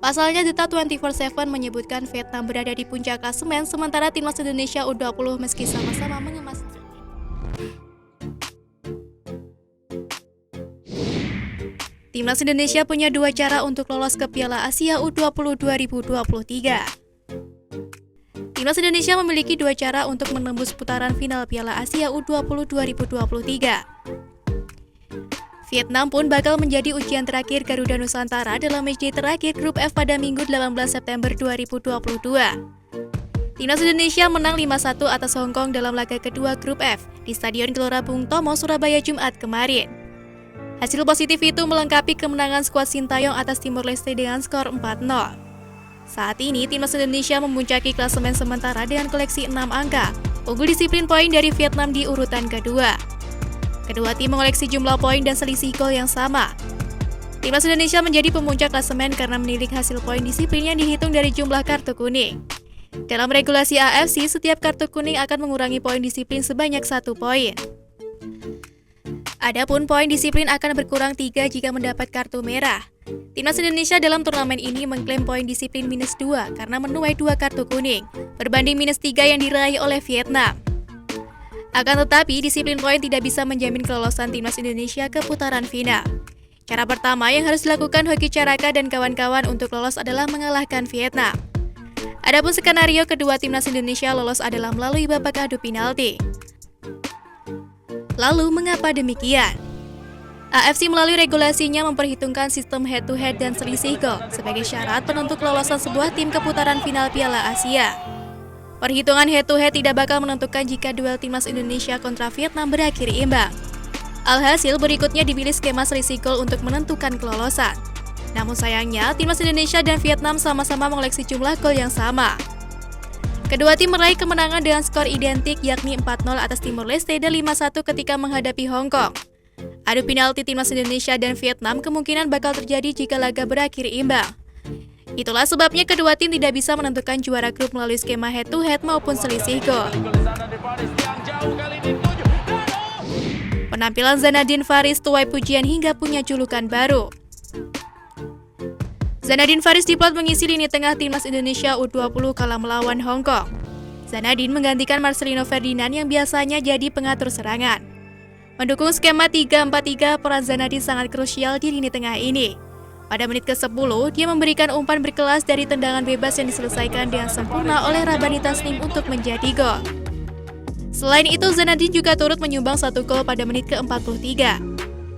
Pasalnya, Data 24/7 menyebutkan Vietnam berada di puncak klasemen, sementara timnas Indonesia U20 meski sama-sama mengemas. Timnas Indonesia punya dua cara untuk lolos ke Piala Asia U20 2023. Timnas Indonesia memiliki dua cara untuk menembus putaran final Piala Asia U20 2023. Vietnam pun bakal menjadi ujian terakhir Garuda Nusantara dalam matchday terakhir Grup F pada Minggu 18 September 2022. Timnas Indonesia menang 5-1 atas Hong Kong dalam laga kedua Grup F di Stadion Gelora Bung Tomo, Surabaya, Jumat kemarin. Hasil positif itu melengkapi kemenangan skuad Sintayong atas Timor Leste dengan skor 4-0. Saat ini, Timnas Indonesia memuncaki klasemen sementara dengan koleksi 6 angka, unggul disiplin poin dari Vietnam di urutan kedua. Kedua tim mengoleksi jumlah poin dan selisih gol yang sama. Timnas Indonesia menjadi pemuncak klasemen karena menilik hasil poin disiplin yang dihitung dari jumlah kartu kuning. Dalam regulasi AFC, setiap kartu kuning akan mengurangi poin disiplin sebanyak 1 poin. Adapun poin disiplin akan berkurang 3 jika mendapat kartu merah. Timnas Indonesia dalam turnamen ini mengklaim poin disiplin -2 karena menuai 2 kartu kuning, berbanding -3 yang diraih oleh Vietnam. Akan tetapi, disiplin poin tidak bisa menjamin kelolosan Timnas Indonesia ke putaran final. Cara pertama yang harus dilakukan Hoki Caraka dan kawan-kawan untuk lolos adalah mengalahkan Vietnam. Adapun skenario kedua Timnas Indonesia lolos adalah melalui babak adu penalti. Lalu, mengapa demikian? AFC melalui regulasinya memperhitungkan sistem head-to-head dan selisih gol sebagai syarat penentu kelolosan sebuah tim ke putaran final Piala Asia. Perhitungan head-to-head tidak bakal menentukan jika duel timnas Indonesia kontra Vietnam berakhir imbang. Alhasil, berikutnya dipilih skema selisih gol untuk menentukan kelolosan. Namun sayangnya, timnas Indonesia dan Vietnam sama-sama mengoleksi jumlah gol yang sama. Kedua tim meraih kemenangan dengan skor identik yakni 4-0 atas Timor Leste dan 5-1 ketika menghadapi Hong Kong. Adu penalti timnas Indonesia dan Vietnam kemungkinan bakal terjadi jika laga berakhir imbang. Itulah sebabnya kedua tim tidak bisa menentukan juara grup melalui skema head-to-head maupun selisih gol. Penampilan Zanadin Faris tuai pujian hingga punya julukan baru. Zanadin Faris diplot mengisi lini tengah timnas Indonesia U20 kala melawan Hong Kong. Zanadin menggantikan Marcelino Ferdinand yang biasanya jadi pengatur serangan. Mendukung skema 3-4-3, peran Zanadin sangat krusial di lini tengah ini. Pada menit ke-10, dia memberikan umpan berkelas dari tendangan bebas yang diselesaikan dengan sempurna oleh Rabani Tasnim untuk menjadi gol. Selain itu, Zanadin juga turut menyumbang 1 gol pada menit ke-43.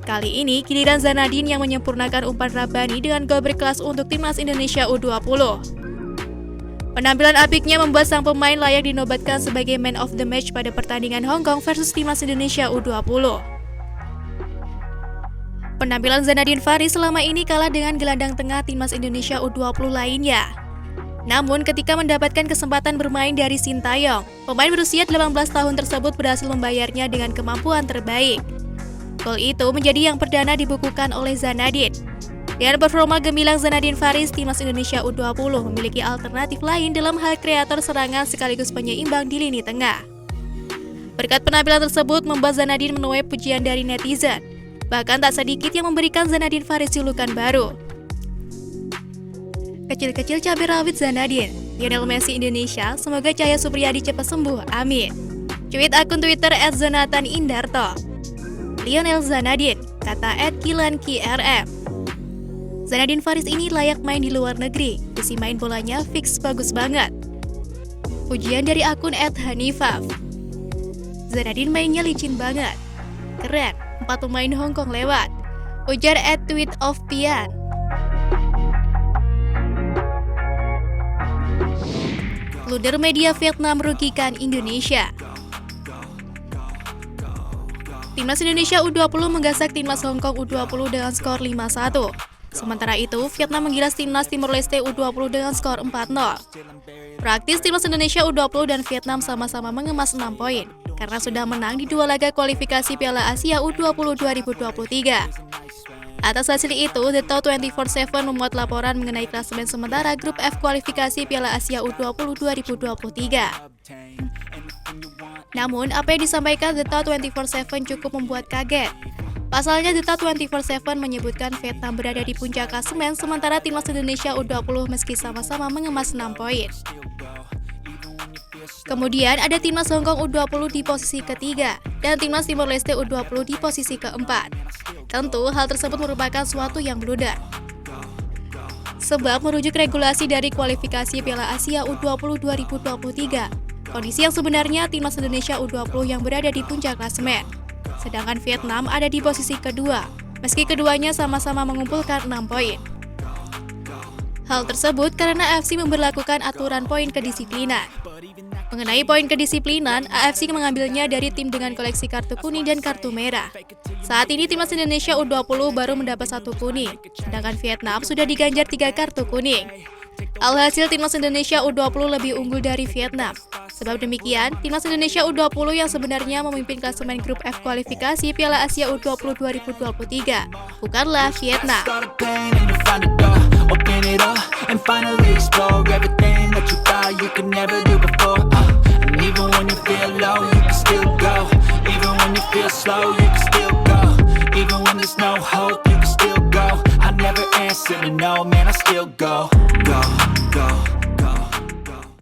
Kali ini, giliran Zanadin yang menyempurnakan umpan Rabani dengan gol berkelas untuk timnas Indonesia U20. Penampilan apiknya membuat sang pemain layak dinobatkan sebagai man of the match pada pertandingan Hong Kong versus timnas Indonesia U20. Penampilan Zanadin Faris selama ini kalah dengan gelandang tengah timnas Indonesia U20 lainnya. Namun, ketika mendapatkan kesempatan bermain dari Sintayong, pemain berusia 18 tahun tersebut berhasil membayarnya dengan kemampuan terbaik. Gol itu menjadi yang perdana dibukukan oleh Zanadin. Dengan performa gemilang Zanadin Faris, timnas Indonesia U20 memiliki alternatif lain dalam hal kreator serangan sekaligus penyeimbang di lini tengah. Berkat penampilan tersebut membuat Zanadin menuai pujian dari netizen. Bahkan tak sedikit yang memberikan Zanadin Faris julukan baru. Kecil-kecil cabai rawit Zanadin, Lionel Messi Indonesia, semoga Cahya Supriyadi cepat sembuh, amin. Tweet akun Twitter @ZonathanIndarto. Lionel Zanadin, kata @KilanKRM. Zanadin Faris ini layak main di luar negeri, isi main bolanya fix bagus banget. Pujian dari akun @Hanifaf. Zanadin mainnya licin banget. Keren, 4 pemain Hong Kong lewat. Ujar @tweetofpian. Blunder media Vietnam merugikan Indonesia. Timnas Indonesia U20 menggasak timnas Hong Kong U20 dengan skor 5-1. Sementara itu, Vietnam menggilas timnas Timor Leste U20 dengan skor 4-0. Praktis timnas Indonesia U20 dan Vietnam sama-sama mengemas 6 poin karena sudah menang di 2 laga kualifikasi Piala Asia U20 2023. Atas hasil itu, Data 24/7 memuat laporan mengenai klasemen sementara Grup F kualifikasi Piala Asia U20 2023. Namun, apa yang disampaikan Data 24/7 cukup membuat kaget. Pasalnya, Data 24/7 menyebutkan Vietnam berada di puncak klasemen, sementara timnas Indonesia U20 meski sama-sama mengemas 6 poin. Kemudian ada timnas Hongkong U20 di posisi ketiga, dan timnas Timor Leste U20 di posisi keempat. Tentu, hal tersebut merupakan suatu yang blunder. Sebab merujuk regulasi dari kualifikasi Piala Asia U20 2023, kondisi yang sebenarnya timnas Indonesia U20 yang berada di puncak klasemen. Sedangkan Vietnam ada di posisi kedua, meski keduanya sama-sama mengumpulkan 6 poin. Hal tersebut karena AFC memberlakukan aturan poin kedisiplinan. Mengenai poin kedisiplinan, AFC mengambilnya dari tim dengan koleksi kartu kuning dan kartu merah. Saat ini timnas Indonesia U20 baru mendapat 1 kuning, sedangkan Vietnam sudah diganjar 3 kartu kuning. Alhasil timnas Indonesia U20 lebih unggul dari Vietnam. Sebab demikian, timnas Indonesia U20 yang sebenarnya memimpin klasemen grup F kualifikasi Piala Asia U20 2023, bukanlah Vietnam. Open it up and finally explore everything that you thought you could never do before. And even when you feel low, you can still go. Even when you feel slow, you can still go. Even when there's no hope, you can still go. I never answer to no, man, I still go, go, go.